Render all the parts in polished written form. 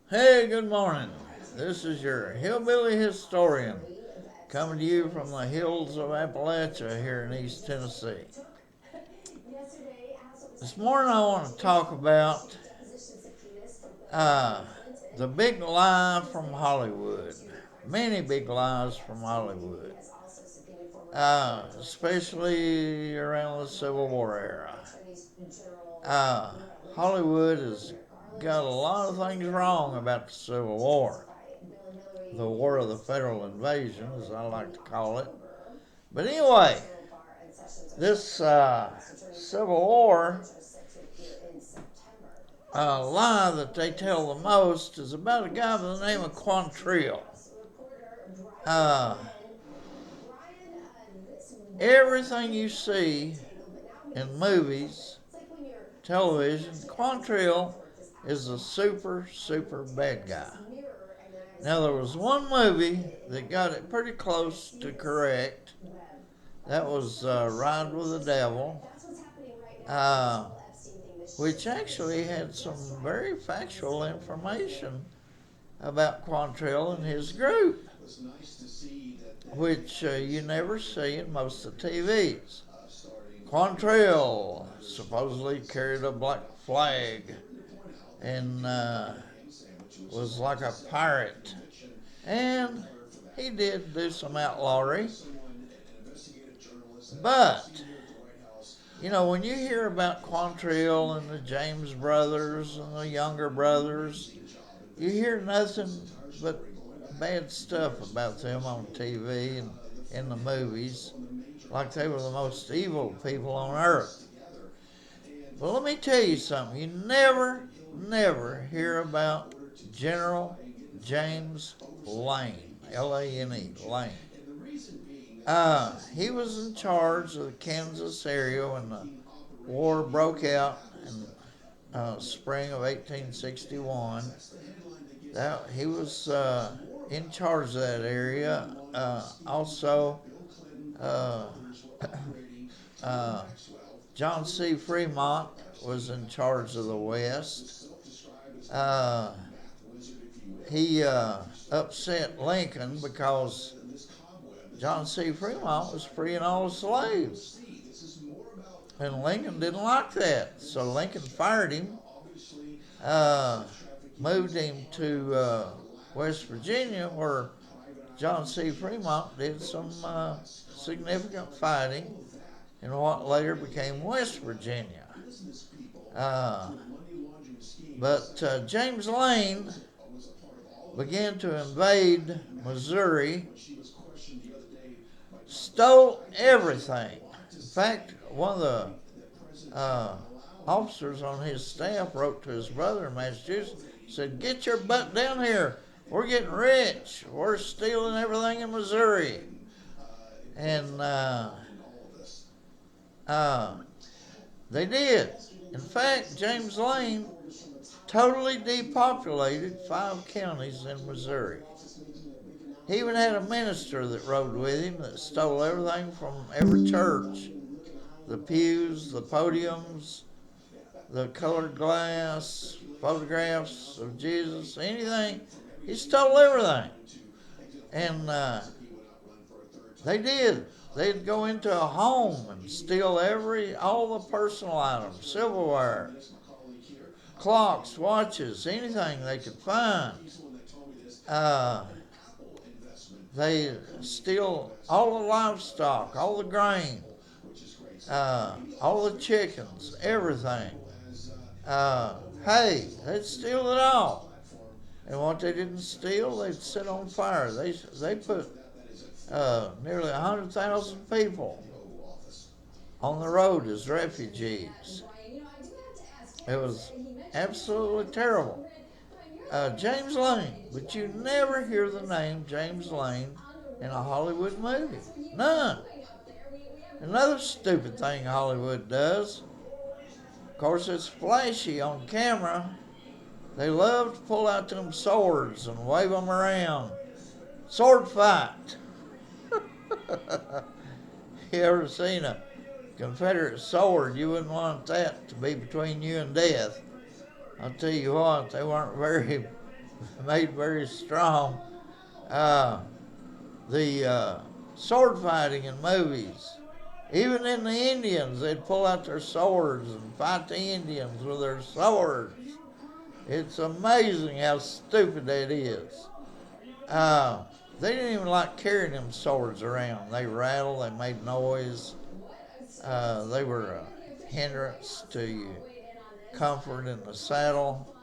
Hey, good morning. This is your hillbilly historian coming to you from the hills of Appalachia here in East Tennessee. This morning I want to talk about uh, the big lie from Hollywood. Many big lies from Hollywood, especially around the Civil War era. Uh, Hollywood has got a lot of things wrong about the Civil War, the War of the Federal Invasion, as I like to call it. But anyway, this Civil War lie that they tell the most is about a guy by the name of Quantrill. Uh, Everything you see in movies, television, Quantrill is a super, super bad guy. Now, there was one movie that got it pretty close to correct. That was Ride with the Devil, uh, which actually had some very factual information about Quantrill and his group, which you never see in most of the TVs. Quantrill supposedly carried a black flag and was like a pirate. And he did do some outlawry. But, when you hear about Quantrill and the James brothers and the younger brothers, you hear nothing but bad stuff about them on TV and in the movies, like they were the most evil people on earth. Well, let me tell you something. You never hear about General James Lane, Lane, Lane. He was in charge of the Kansas area when the war broke out in spring of 1861. He was in charge of that area. Also, uh, uh, John C. Fremont was in charge of the West. Uh, he upset Lincoln because John C. Fremont was freeing all the slaves. And Lincoln didn't like that. So Lincoln fired him, moved him to West Virginia, where John C. Fremont did some significant fighting in what later became West Virginia. Uh, but James Lane began to invade Missouri, stole everything. In fact, one of the officers on his staff wrote to his brother in Massachusetts, said, "Get your butt down here. We're getting rich. We're stealing everything in Missouri." And they did. In fact, James Lane totally depopulated 5 counties in Missouri. He even had a minister that rode with him that stole everything from every church: the pews, the podiums, the colored glass, photographs of Jesus, anything. He stole everything. And they did. They'd go into a home and steal all the personal items, silverware, clocks, watches, anything they could find. Uh, they steal all the livestock, all the grain, all the chickens, everything. Hey, they'd steal it all. And what they didn't steal, they'd set on fire. They put nearly 100,000 people on the road as refugees. It was absolutely terrible. James Lane, but you never hear the name James Lane in a Hollywood movie. None. Another stupid thing Hollywood does, of course, it's flashy on camera. They love to pull out them swords and wave them around. Sword fight. You ever seen a Confederate sword? You wouldn't want that to be between you and death. I'll tell you what, they weren't made very strong. Uh, the sword fighting in movies. Even in the Indians, they'd pull out their swords and fight the Indians with their swords. It's amazing how stupid that is. Uh, they didn't even like carrying them swords around. They rattled, they made noise. They were a hindrance to you comfort in the saddle.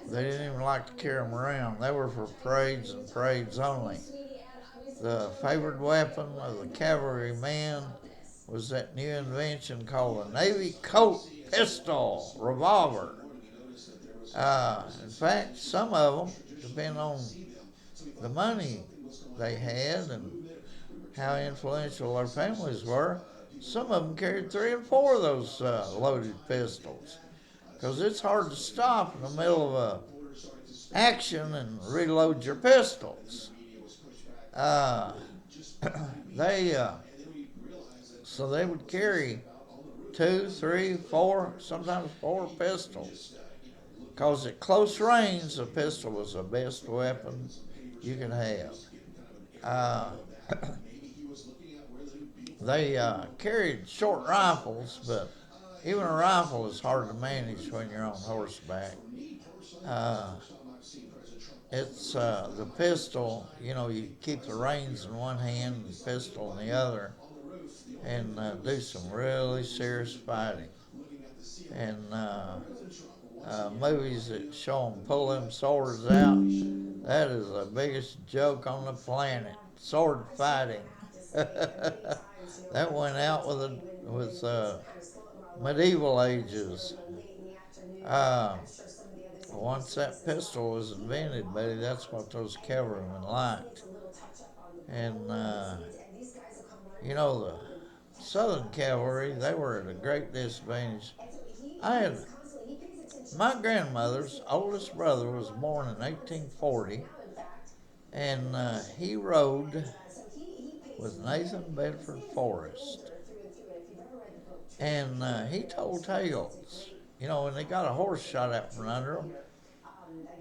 They didn't even like to carry them around. They were for parades and parades only. The favored weapon of the cavalryman was that new invention called the Navy Colt pistol revolver. In fact, some of them, depending on the money they had and how influential their families were, some of them carried 3 and 4 of those loaded pistols because it's hard to stop in the middle of a action and reload your pistols. Uh, they so they would carry 2, 3, 4, sometimes 4 pistols. Because at close range, a pistol was the best weapon you could have. Uh, they carried short rifles, but even a rifle is hard to manage when you're on horseback. Uh, it's the pistol, you keep the reins in one hand and the pistol in the other and do some really serious fighting. And movies that show them pull them swords out, that is the biggest joke on the planet. Sword fighting. That went out with medieval ages. Uh, Once that pistol was invented, buddy, that's what those cavalrymen liked. And the Southern cavalry, they were at a great disadvantage. I had my grandmother's oldest brother was born in 1840, and he rode with Nathan Bedford Forrest, and he told tales. When they got a horse shot out from under them,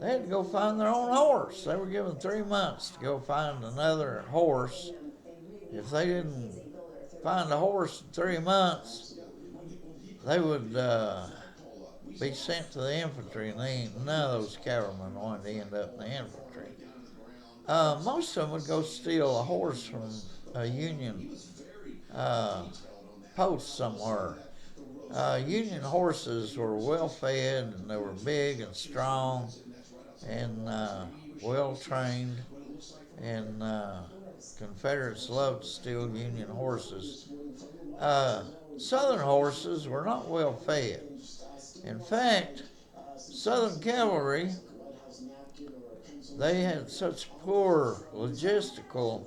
they had to go find their own horse. They were given 3 months to go find another horse. If they didn't find a horse in 3 months, they would be sent to the infantry, and none of those cavalrymen wanted to end up in the infantry. Most of them would go steal a horse from a Union uh, post somewhere. Union horses were well fed and they were big and strong and well trained, and Confederates loved to steal Union horses. Uh, Southern horses were not well fed. In fact, Southern cavalry, they had such poor logistical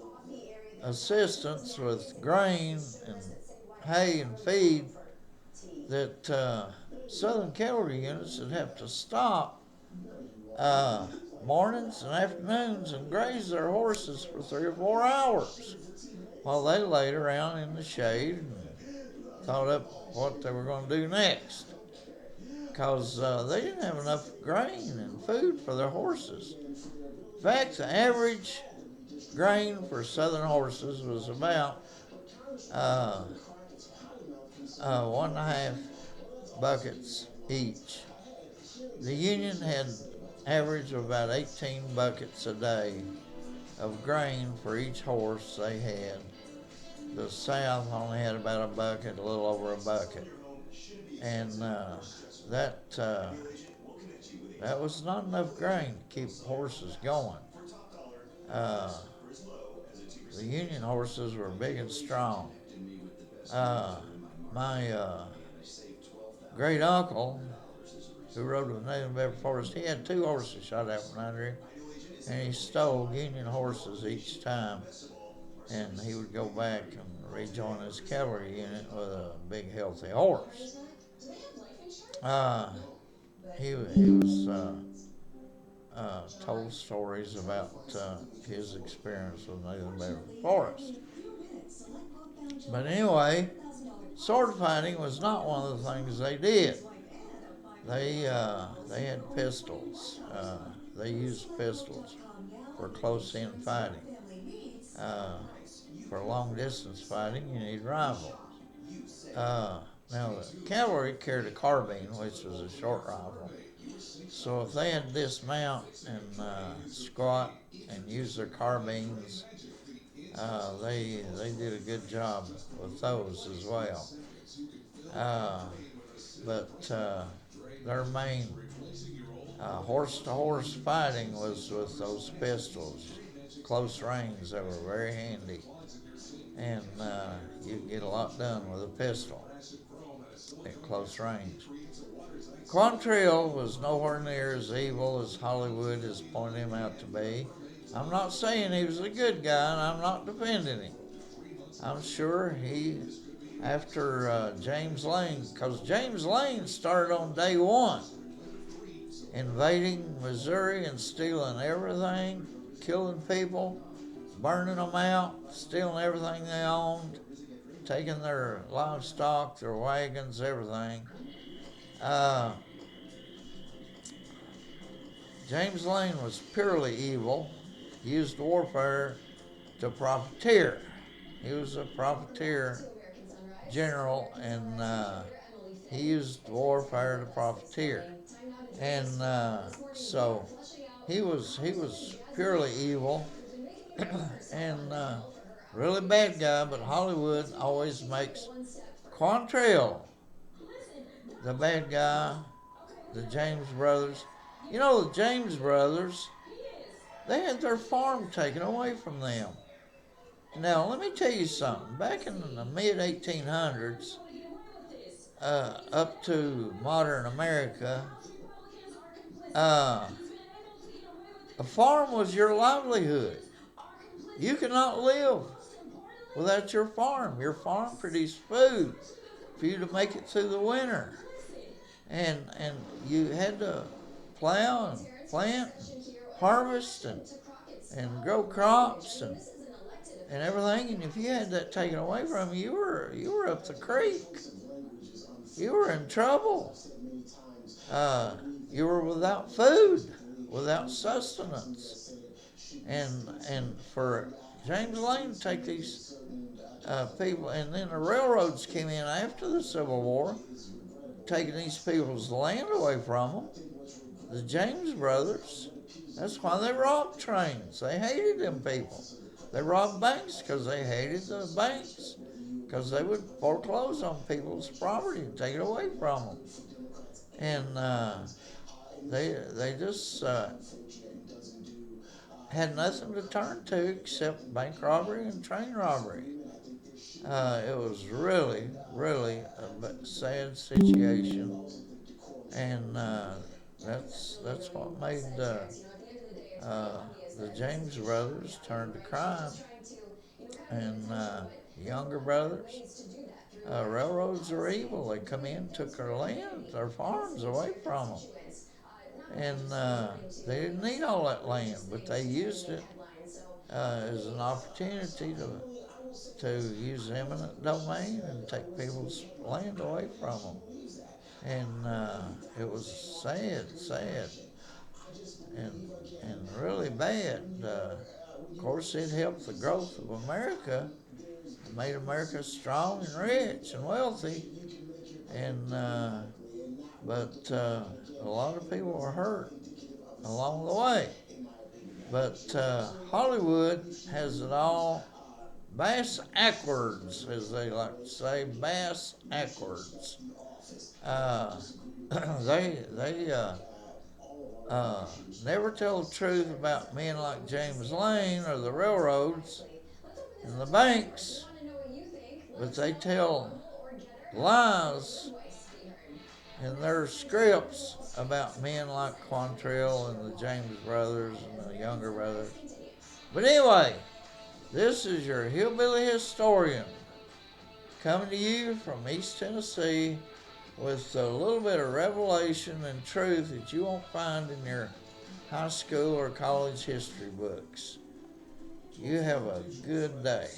assistance with grain and hay and feed that Southern cavalry units would have to stop uh, mornings and afternoons and graze their horses for 3 or 4 hours while they laid around in the shade and thought up what they were going to do next. Because they didn't have enough grain and food for their horses. In fact, the average grain for Southern horses was about 1.5 buckets each. The Union had average of about 18 buckets a day of grain for each horse they had. The South only had about a bucket, a little over a bucket, and that was not enough grain to keep horses going. Uh, the Union horses were big and strong. My great uncle, who rode with Nathan Bedford Forrest, he had 2 horses shot out from under him, and he stole Union horses each time. And he would go back and rejoin his cavalry unit with a big, healthy horse. He was told stories about his experience with Nathan Bedford Forrest. But anyway, sword fighting was not one of the things they did. they had pistols. They used pistols for close-in fighting. Uh, for long-distance fighting, you need rifles. Uh, Now the cavalry carried a carbine, which was a short rifle. So if they had to dismount and squat and use their carbines, they did a good job with those as well. Uh, but their main horse-to-horse fighting was with those pistols, close range. They were very handy, and you could get a lot done with a pistol at close range. Quantrill was nowhere near as evil as Hollywood has pointed him out to be. I'm not saying he was a good guy, and I'm not defending him. I'm sure after James Lane, because James Lane started on day one, invading Missouri and stealing everything, killing people, burning them out, stealing everything they owned, taking their livestock, their wagons, everything. Uh, James Lane was purely evil, used warfare to profiteer. He was a profiteer general, and he used warfare to profiteer. And so he was purely evil and really bad guy, but Hollywood always makes Quantrill the bad guy, the James brothers. You know, the James brothers, they had their farm taken away from them. Now, let me tell you something. Back in the mid 1800s, up to modern America, uh, a farm was your livelihood. You could not live without your farm. Your farm produced food for you to make it through the winter. And you had to plow and plant, harvest and grow crops and everything. And if you had that taken away from you, you were up the creek. You were in trouble. Uh, you were without food, without sustenance. And for James Lane to take these people, and then the railroads came in after the Civil War, taking these people's land away from them. The James brothers, that's why they robbed trains. They hated them people. They robbed banks because they hated the banks, because they would foreclose on people's property and take it away from them. And they just had nothing to turn to except bank robbery and train robbery. It was really, really a sad situation, and that's what made the James brothers turn to crime, and younger brothers. Railroads are evil. They come in, took their land, their farms away from them, and they didn't need all that land, but they used it as an opportunity to use eminent domain and take people's land away from them. And it was sad, and really bad. Of course, it helped the growth of America. It made America strong and rich and wealthy. And but a lot of people were hurt along the way. But Hollywood has it all bass backwards, as they like to say, bass backwards. Uh, they never tell the truth about men like James Lane or the railroads and the banks, but they tell lies in their scripts about men like Quantrill and the James brothers and the younger brothers. But anyway, this is your hillbilly historian coming to you from East Tennessee with a little bit of revelation and truth that you won't find in your high school or college history books. You have a good day.